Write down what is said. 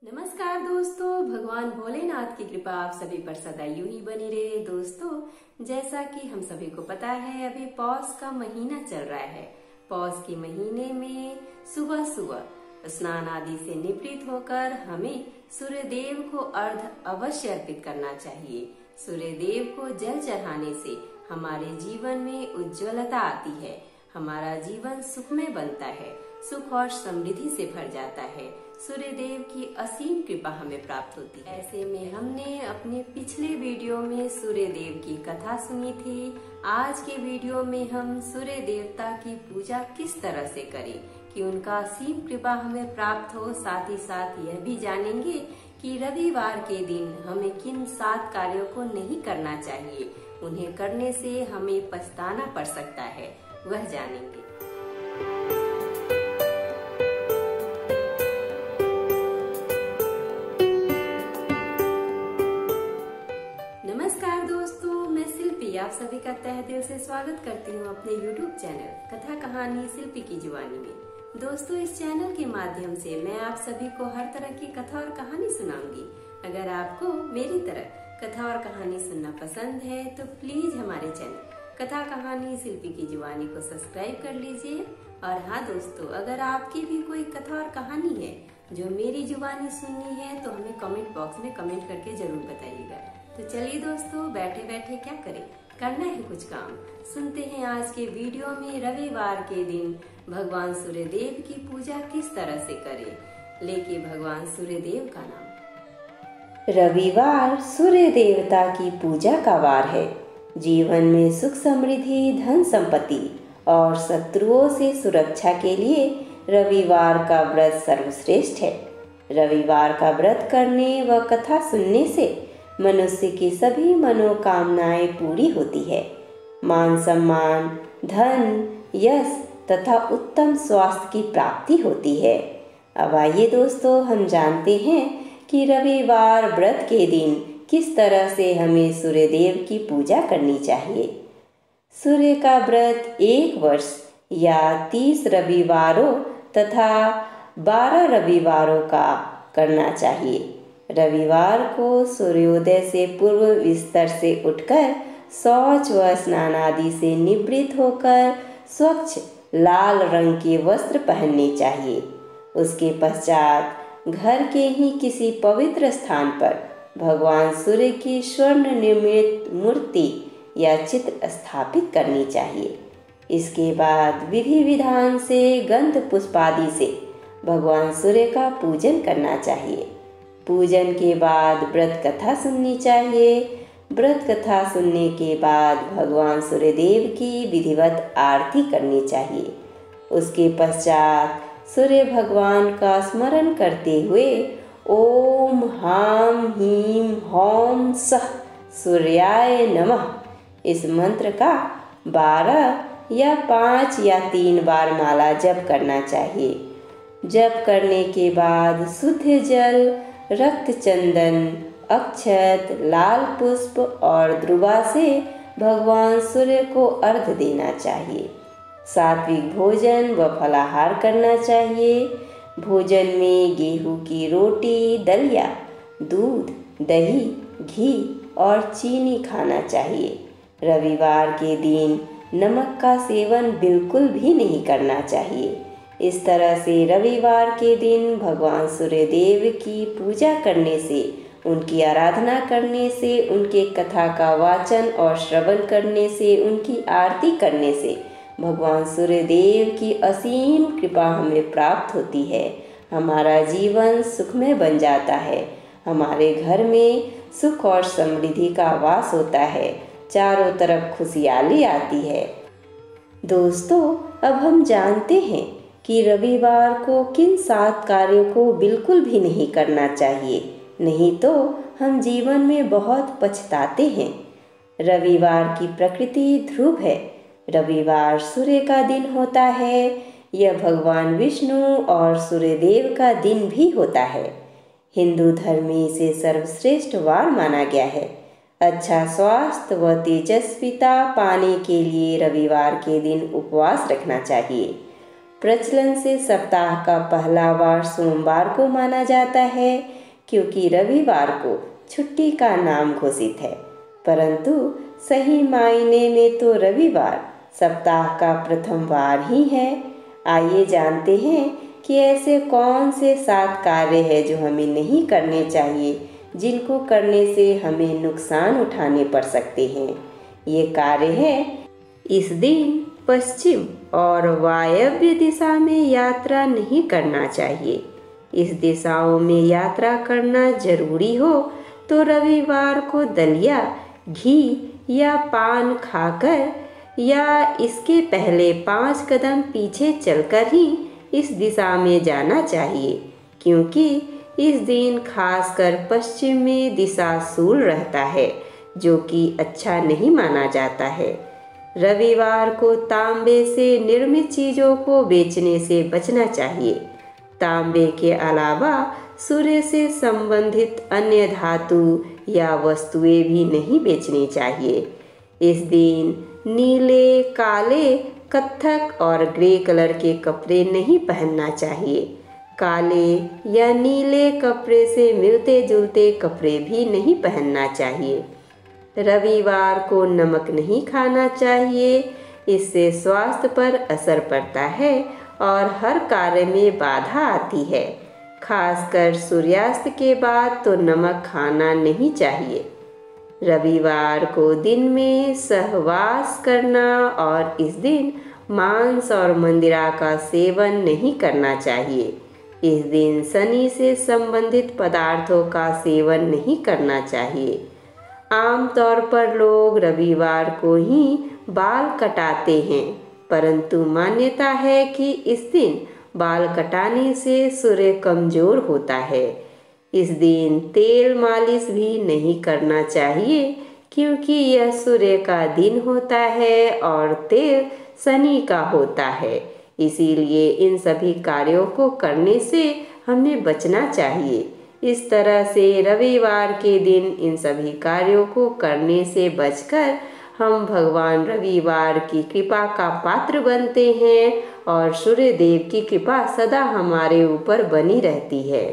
नमस्कार दोस्तों, भगवान भोलेनाथ की कृपा आप सभी पर सदा यूं ही बनी रहे। दोस्तों, जैसा कि हम सभी को पता है, अभी पौष का महीना चल रहा है। पौष के महीने में सुबह सुबह स्नान आदि से निवृत्त होकर हमें सूर्य देव को अर्घ्य अवश्य अर्पित करना चाहिए। सूर्य देव को जल चढ़ाने से हमारे जीवन में उज्ज्वलता आती है, हमारा जीवन सुखमय बनता है, सुख और समृद्धि से भर जाता है। सूर्य देव की असीम कृपा हमें प्राप्त होती है। ऐसे में हमने अपने पिछले वीडियो में सूर्य देव की कथा सुनी थी। आज के वीडियो में हम सूर्य देवता की पूजा किस तरह से करें कि उनका असीम कृपा हमें प्राप्त हो। साथ ही साथ यह भी जानेंगे कि रविवार के दिन हमें किन 7 कार्यों को नहीं करना चाहिए, उन्हें करने से हमें पछताना पड़ सकता है, वह जानेंगे। नमस्कार दोस्तों, मैं शिल्पी आप सभी का तहे दिल से स्वागत करती हूँ अपने YouTube चैनल कथा कहानी शिल्पी की जुबानी में। दोस्तों, इस चैनल के माध्यम से मैं आप सभी को हर तरह की कथा और कहानी सुनाऊंगी। अगर आपको मेरी तरह कथा और कहानी सुनना पसंद है तो प्लीज हमारे चैनल कथा कहानी शिल्पी की जुबानी को सब्सक्राइब कर लीजिए। और हाँ दोस्तों, अगर आपकी भी कोई कथा और कहानी है जो मेरी जुबानी सुननी है तो हमें कमेंट बॉक्स में कमेंट करके जरूर बताइएगा। तो चलिए दोस्तों, बैठे बैठे क्या करें, करना है कुछ काम। सुनते हैं आज के वीडियो में रविवार के दिन भगवान सूर्य देव की पूजा किस तरह से करें। लेके भगवान सूर्य देव का नाम। रविवार सूर्य देवता की पूजा का वार है। जीवन में सुख समृद्धि, धन संपत्ति और शत्रुओं से सुरक्षा के लिए रविवार का व्रत सर्वश्रेष्ठ है। रविवार का व्रत करने व कथा सुनने से मनुष्य की सभी मनोकामनाएं पूरी होती है। मान सम्मान, धन, यश तथा उत्तम स्वास्थ्य की प्राप्ति होती है। अब आइए दोस्तों, हम जानते हैं कि रविवार व्रत के दिन किस तरह से हमें सूर्य देव की पूजा करनी चाहिए। सूर्य का व्रत 1 वर्ष या 30 रविवारों तथा 12 रविवारों का करना चाहिए। रविवार को सूर्योदय से पूर्व बिस्तर से उठकर शौच व स्नान आदि से निवृत्त होकर स्वच्छ लाल रंग के वस्त्र पहनने चाहिए। उसके पश्चात घर के ही किसी पवित्र स्थान पर भगवान सूर्य की स्वर्ण निर्मित मूर्ति या चित्र स्थापित करनी चाहिए। इसके बाद विधि विधान से गंध पुष्पादि से भगवान सूर्य का पूजन करना चाहिए। पूजन के बाद व्रत कथा सुननी चाहिए। व्रत कथा सुनने के बाद भगवान सूर्य देव की विधिवत आरती करनी चाहिए। उसके पश्चात सूर्य भगवान का स्मरण करते हुए ओम हाम हीम हौम सः सूर्याय नमः इस मंत्र का 12 या 5 या 3 बार माला जप करना चाहिए। जप करने के बाद शुद्ध जल, रक्त चंदन, अक्षत, लाल पुष्प और द्रुवा से भगवान सूर्य को अर्घ्य देना चाहिए। सात्विक भोजन व फलाहार करना चाहिए। भोजन में गेहूं की रोटी, दलिया, दूध, दही, घी और चीनी खाना चाहिए। रविवार के दिन नमक का सेवन बिल्कुल भी नहीं करना चाहिए। इस तरह से रविवार के दिन भगवान सूर्य देव की पूजा करने से, उनकी आराधना करने से, उनके कथा का वाचन और श्रवण करने से, उनकी आरती करने से भगवान सूर्य देव की असीम कृपा हमें प्राप्त होती है। हमारा जीवन सुखमय बन जाता है। हमारे घर में सुख और समृद्धि का वास होता है। चारों तरफ खुशहाली आती है। दोस्तों, अब हम जानते हैं कि रविवार को किन 7 कार्यों को बिल्कुल भी नहीं करना चाहिए, नहीं तो हम जीवन में बहुत पछताते हैं। रविवार की प्रकृति ध्रुव है। रविवार सूर्य का दिन होता है। यह भगवान विष्णु और सूर्यदेव का दिन भी होता है। हिंदू धर्म में इसे सर्वश्रेष्ठ वार माना गया है। अच्छा स्वास्थ्य व तेजस्विता पाने के लिए रविवार के दिन उपवास रखना चाहिए। प्रचलन से सप्ताह का पहला वार सोमवार को माना जाता है, क्योंकि रविवार को छुट्टी का नाम घोषित है। परंतु सही मायने में तो रविवार सप्ताह का प्रथम वार ही है। आइए जानते हैं कि ऐसे कौन से 7 कार्य हैं जो हमें नहीं करने चाहिए, जिनको करने से हमें नुकसान उठाने पड़ सकते हैं। ये कार्य है, इस दिन पश्चिम और वायव्य दिशा में यात्रा नहीं करना चाहिए। इस दिशाओं में यात्रा करना जरूरी हो तो रविवार को दलिया, घी या पान खाकर या इसके पहले 5 कदम पीछे चलकर ही इस दिशा में जाना चाहिए, क्योंकि इस दिन खासकर पश्चिम में दिशाशूल रहता है, जो कि अच्छा नहीं माना जाता है। रविवार को तांबे से निर्मित चीज़ों को बेचने से बचना चाहिए। तांबे के अलावा सूर्य से संबंधित अन्य धातु या वस्तुएं भी नहीं बेचनी चाहिए। इस दिन नीले, काले, कत्थक और ग्रे कलर के कपड़े नहीं पहनना चाहिए। काले या नीले कपड़े से मिलते जुलते कपड़े भी नहीं पहनना चाहिए। रविवार को नमक नहीं खाना चाहिए, इससे स्वास्थ्य पर असर पड़ता है और हर कार्य में बाधा आती है। खासकर सूर्यास्त के बाद तो नमक खाना नहीं चाहिए। रविवार को दिन में सहवास करना और इस दिन मांस और मंदिरा का सेवन नहीं करना चाहिए। इस दिन शनि से संबंधित पदार्थों का सेवन नहीं करना चाहिए। आमतौर पर लोग रविवार को ही बाल कटाते हैं, परंतु मान्यता है कि इस दिन बाल कटाने से सूर्य कमजोर होता है। इस दिन तेल मालिश भी नहीं करना चाहिए, क्योंकि यह सूर्य का दिन होता है और तेल शनि का होता है। इसीलिए इन सभी कार्यों को करने से हमें बचना चाहिए। इस तरह से रविवार के दिन इन सभी कार्यों को करने से बचकर हम भगवान रविवार की कृपा का पात्र बनते हैं और सूर्य देव की कृपा सदा हमारे ऊपर बनी रहती है।